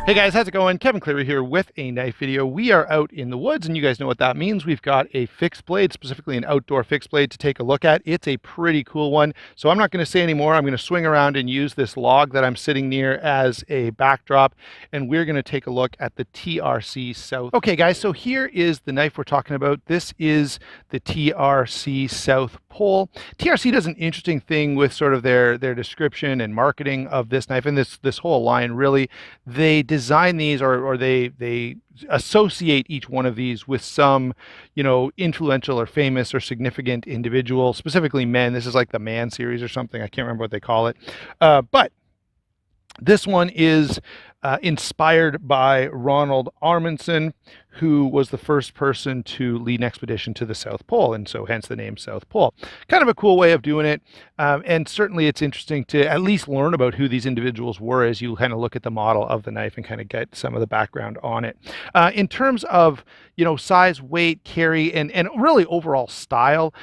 Hey guys, how's it going? Kevin Cleary here with a knife video. We are out in the woods, and you guys know what that means. We've got a fixed blade, specifically an outdoor fixed blade, to take a look at. It's a pretty cool one. So I'm not going to say any more. I'm going to swing around and use this log that I'm sitting near as a backdrop, and we're going to take a look at the TRC South. Okay guys, so here is the knife we're talking about. This is the TRC South Pole. TRC does an interesting thing with sort of their description and marketing of this knife, and this whole line really. They design these, or they associate each one of these with some, influential or famous or significant individual, specifically men. This is like the man series or something. I can't remember what they call it. But this one is inspired by Ronald Amundsen, who was the first person to lead an expedition to the South Pole, and so hence the name South Pole. Kind of a cool way of doing it, and certainly it's interesting to at least learn about who these individuals were as you kind of look at the model of the knife and kind of get some of the background on it. In terms of size, weight, carry, and really overall style,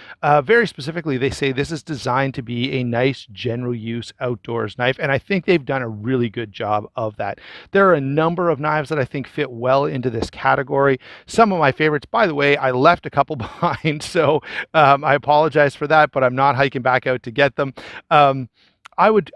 very specifically they say this is designed to be a nice general use outdoors knife, and I think they've done a really good job of that. There are a number of knives that I think fit well into this category. Some of my favorites, by the way, I left a couple behind, so I apologize for that, but I'm not hiking back out to get them. I would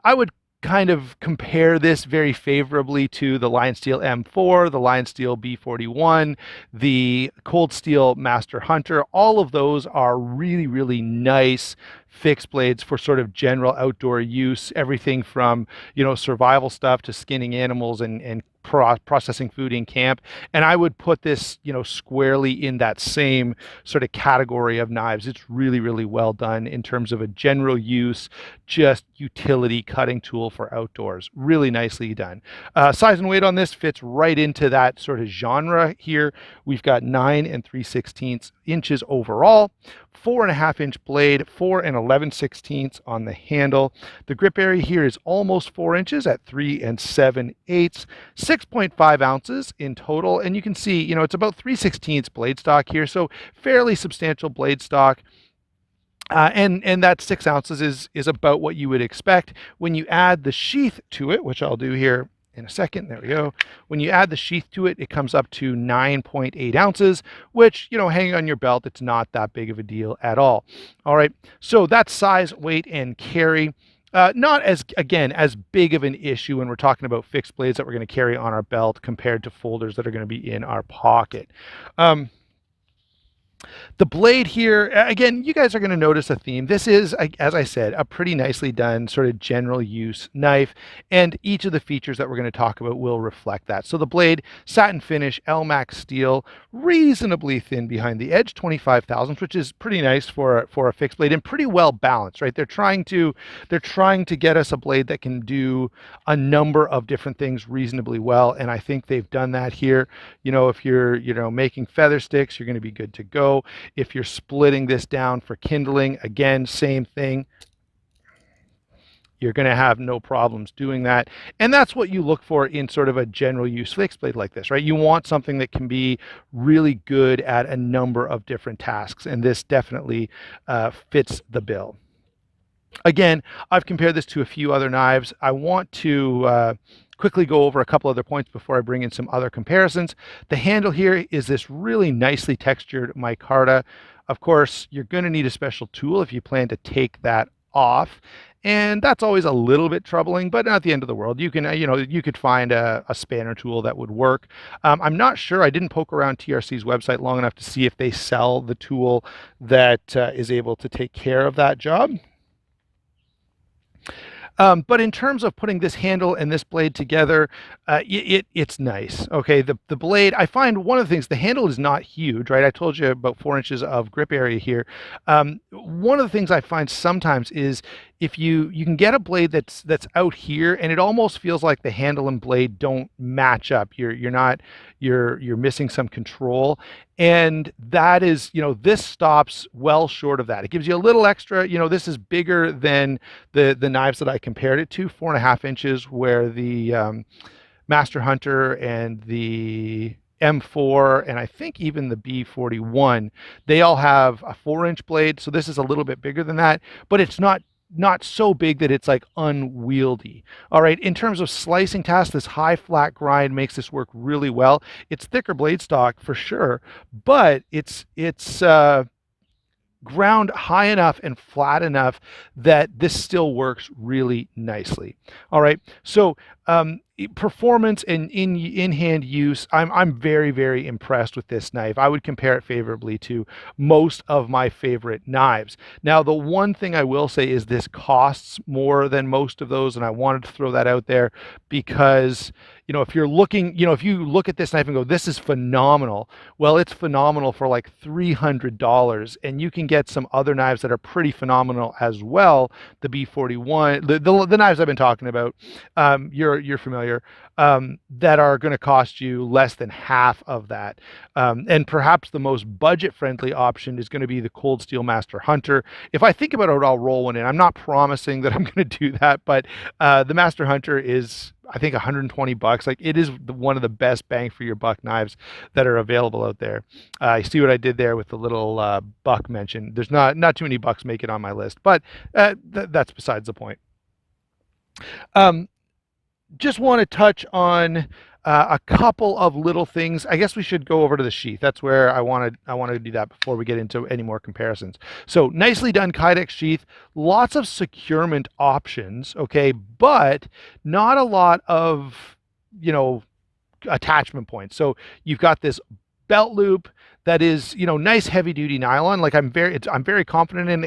kind of compare this very favorably to the Lion Steel M4, the Lion Steel B41, the Cold Steel Master Hunter. All of those are really, really nice fixed blades for sort of general outdoor use, everything from survival stuff to skinning animals and processing food in camp. And I would put this squarely in that same sort of category of knives. It's really, really well done in terms of a general use, just utility cutting tool for outdoors. Really nicely done. Size and weight on this fits right into that sort of genre here. We've got 9 3/16 inches overall, 4.5-inch blade, 4 11/16 on the handle. The grip area here is almost 4 inches at 3 7/8, 6.5 ounces in total. And you can see, it's about 3/16 blade stock here, so fairly substantial blade stock. And that 6 ounces is about what you would expect. When you add the sheath to it, which I'll do here in a second, there we go. When you add the sheath to it, it comes up to 9.8 ounces, which, hanging on your belt, it's not that big of a deal at all. All right, so that's size, weight, and carry. Not as big of an issue when we're talking about fixed blades that we're going to carry on our belt compared to folders that are going to be in our pocket. The blade here, again, you guys are going to notice a theme. This is, as I said, a pretty nicely done sort of general use knife, and each of the features that we're going to talk about will reflect that. So the blade, satin finish, Elmax steel, reasonably thin behind the edge, 25 thousandths, which is pretty nice for a fixed blade, and pretty well balanced, right? They're trying to get us a blade that can do a number of different things reasonably well, and I think they've done that here. If you're making feather sticks, you're going to be good to go. If you're splitting this down for kindling, again, same thing. You're going to have no problems doing that. And that's what you look for in sort of a general use fixed blade like this, right? You want something that can be really good at a number of different tasks, and this definitely fits the bill. Again, I've compared this to a few other knives. I want to quickly go over a couple other points before I bring in some other comparisons. The handle here is this really nicely textured micarta. Of course, you're going to need a special tool if you plan to take that off, and that's always a little bit troubling, but not the end of the world. You can, you could find a spanner tool that would work. I'm not sure. I didn't poke around TRC's website long enough to see if they sell the tool that is able to take care of that job. But in terms of putting this handle and this blade together, it's nice. Okay, the blade, I find one of the things, the handle is not huge, right? I told you about 4 inches of grip area here. One of the things I find sometimes is if you can get a blade that's out here, and it almost feels like the handle and blade don't match up. You're missing some control, and that is, this stops well short of that. It gives you a little extra. This is bigger than the knives that I compared it to, 4.5 inches, where the Master Hunter and the M4 and I think even the B41, they all have a 4-inch blade. So this is a little bit bigger than that, but it's not not so big that it's like unwieldy. All right, in terms of slicing tasks, this high flat grind makes this work really well. It's thicker blade stock for sure, but it's ground high enough and flat enough that this still works really nicely. All right, so performance and in-hand use, I'm very impressed with this knife. I would compare it favorably to most of my favorite knives. Now, the one thing I will say is this costs more than most of those, and I wanted to throw that out there because, if you're looking, if you look at this knife and go, this is phenomenal, well, it's phenomenal for like $300, and you can get some other knives that are pretty phenomenal as well. The B41, the knives I've been talking about, you're familiar, that are going to cost you less than half of that. And perhaps the most budget-friendly option is going to be the Cold Steel Master Hunter. If I think about it, I'll roll one in. I'm not promising that I'm going to do that, but the Master Hunter is, I think, $120. Like, it is one of the best bang for your buck knives that are available out there. You see what I did there with the little buck mention. There's not too many bucks make it on my list, but that's besides the point. Just want to touch on a couple of little things. I guess we should go over to the sheath. That's where I want to do that before we get into any more comparisons. So nicely done Kydex sheath. Lots of securement options, okay, but not a lot of, attachment points. So you've got this belt loop that is, nice heavy duty nylon. Like, I'm very confident in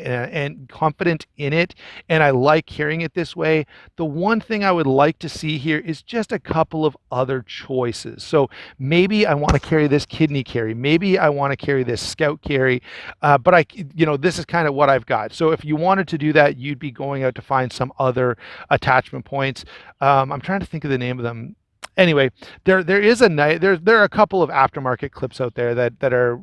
it, and I like carrying it this way. The one thing I would like to see here is just a couple of other choices. So maybe I want to carry this kidney carry, maybe I want to carry this scout carry, but this is kind of what I've got. So if you wanted to do that, you'd be going out to find some other attachment points. I'm trying to think of the name of them. Anyway, there are a couple of aftermarket clips out there that are,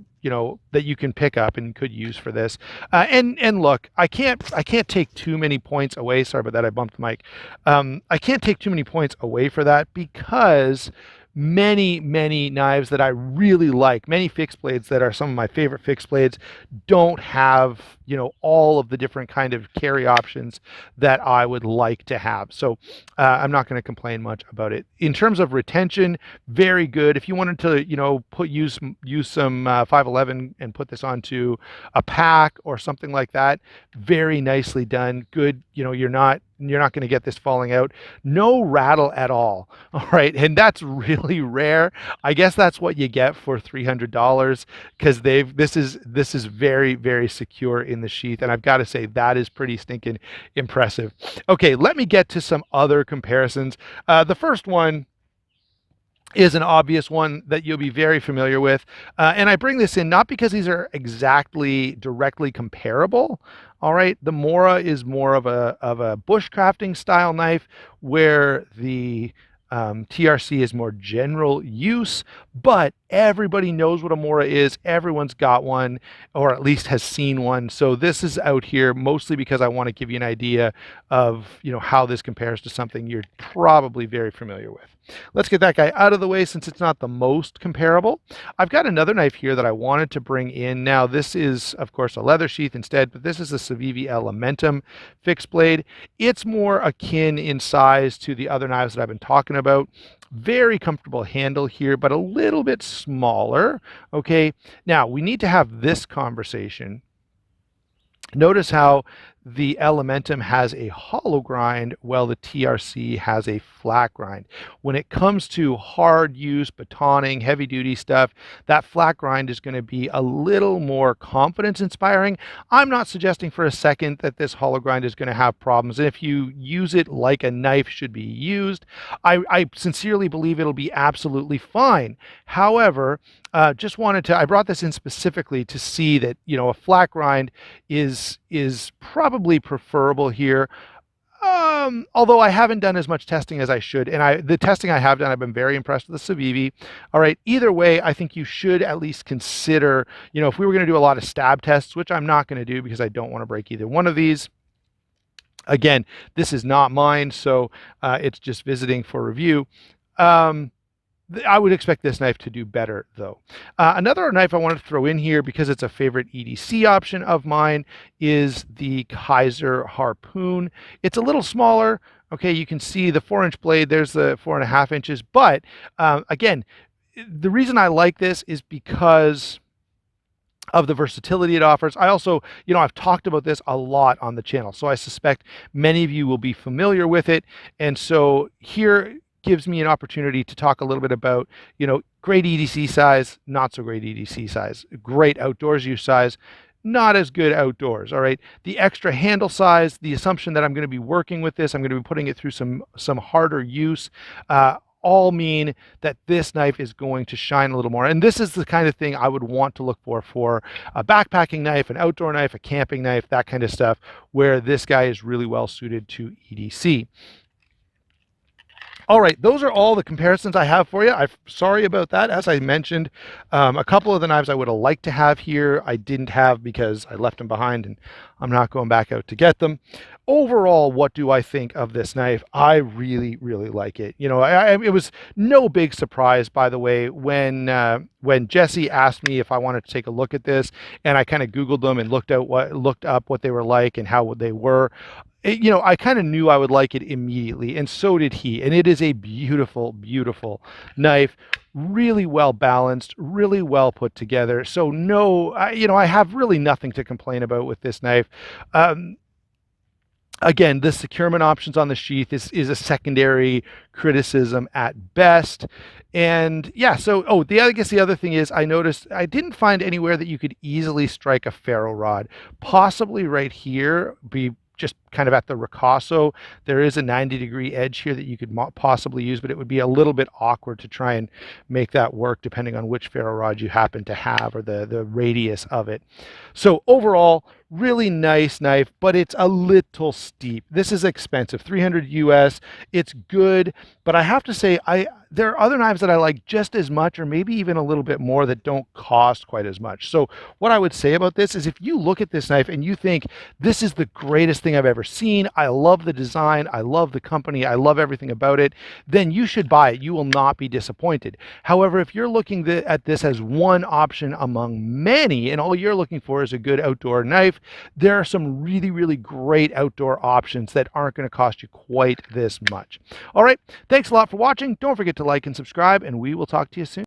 that you can pick up and could use for this. And look, I can't take too many points away. Sorry about that. I bumped the mic. I can't take too many points away for that because many knives that I really like, many fixed blades that are some of my favorite fixed blades, don't have, all of the different kind of carry options that I would like to have. So I'm not going to complain much about it. In terms of retention, very good. If you wanted to, use some 511 and put this onto a pack or something like that, very nicely done. Good. You're not going to get this falling out. No rattle at all. All right. And that's really rare. I guess that's what you get for $300 because this is very secure in the sheath. And I've got to say that is pretty stinking impressive. Okay. Let me get to some other comparisons. The first one is an obvious one that you'll be very familiar with. And I bring this in not because these are exactly directly comparable. All right, the Mora is more of a bushcrafting style knife, where the TRC is more general use, but everybody knows what a Mora is. Everyone's got one, or at least has seen one. So this is out here mostly because I want to give you an idea of, how this compares to something you're probably very familiar with. Let's get that guy out of the way since it's not the most comparable. I've got another knife here that I wanted to bring in. Now, this is, of course, a leather sheath instead, but this is a Savivi Elementum fixed blade. It's more akin in size to the other knives that I've been talking about. Very comfortable handle here, but a little bit smaller. Okay, now we need to have this conversation. Notice how the Elementum has a hollow grind while the TRC has a flat grind. When it comes to hard use, batoning, heavy duty stuff, that flat grind is going to be a little more confidence inspiring. I'm not suggesting for a second that this hollow grind is going to have problems. And if you use it like a knife should be used, I sincerely believe it'll be absolutely fine. However, I brought this in specifically to see that, a flat grind is probably preferable here. Although I haven't done as much testing as I should, and the testing I have done, I've been very impressed with the Savivi. All right, either way, I think you should at least consider, if we were going to do a lot of stab tests, which I'm not going to do because I don't want to break either one of these. Again, this is not mine, so it's just visiting for review. I would expect this knife to do better though. Another knife I wanted to throw in here because it's a favorite EDC option of mine is the Kaiser Harpoon. It's a little smaller. Okay, you can see the 4-inch blade, there's the 4.5 inches, but again, the reason I like this is because of the versatility it offers. I also, I've talked about this a lot on the channel, so I suspect many of you will be familiar with it. And so here gives me an opportunity to talk a little bit about, great EDC size, not so great EDC size, great outdoors use size, not as good outdoors. All right. The extra handle size, the assumption that I'm going to be working with this, I'm going to be putting it through some harder use, all mean that this knife is going to shine a little more. And this is the kind of thing I would want to look for a backpacking knife, an outdoor knife, a camping knife, that kind of stuff, where this guy is really well suited to EDC. All right, those are all the comparisons I have for you. I'm sorry about that. As I mentioned, a couple of the knives I would have liked to have here, I didn't have because I left them behind and I'm not going back out to get them. Overall, what do I think of this knife? I really, really like it. It was no big surprise, by the way, when Jesse asked me if I wanted to take a look at this, and I kind of Googled them and looked up what they were like and how they were. I kind of knew I would like it immediately, and so did he. And it is a beautiful, beautiful knife, really well balanced, really well put together. So no, I have really nothing to complain about with this knife. Again, the securement options on the sheath is a secondary criticism at best. And yeah, so, I guess the other thing is I noticed I didn't find anywhere that you could easily strike a ferro rod. Possibly right here, just kind of at the ricasso, there is a 90-degree edge here that you could possibly use, but it would be a little bit awkward to try and make that work depending on which ferro rod you happen to have or the radius of it. So overall, really nice knife, but it's a little steep. This is expensive, $300 US. It's good, but I have to say, there are other knives that I like just as much, or maybe even a little bit more, that don't cost quite as much. So what I would say about this is, if you look at this knife and you think this is the greatest thing I've ever seen, I love the design, I love the company, I love everything about it, then you should buy it. You will not be disappointed. However, if you're looking at this as one option among many, and all you're looking for is a good outdoor knife, there are some really, really great outdoor options that aren't going to cost you quite this much. All right, thanks a lot for watching. Don't forget to like and subscribe, and we will talk to you soon.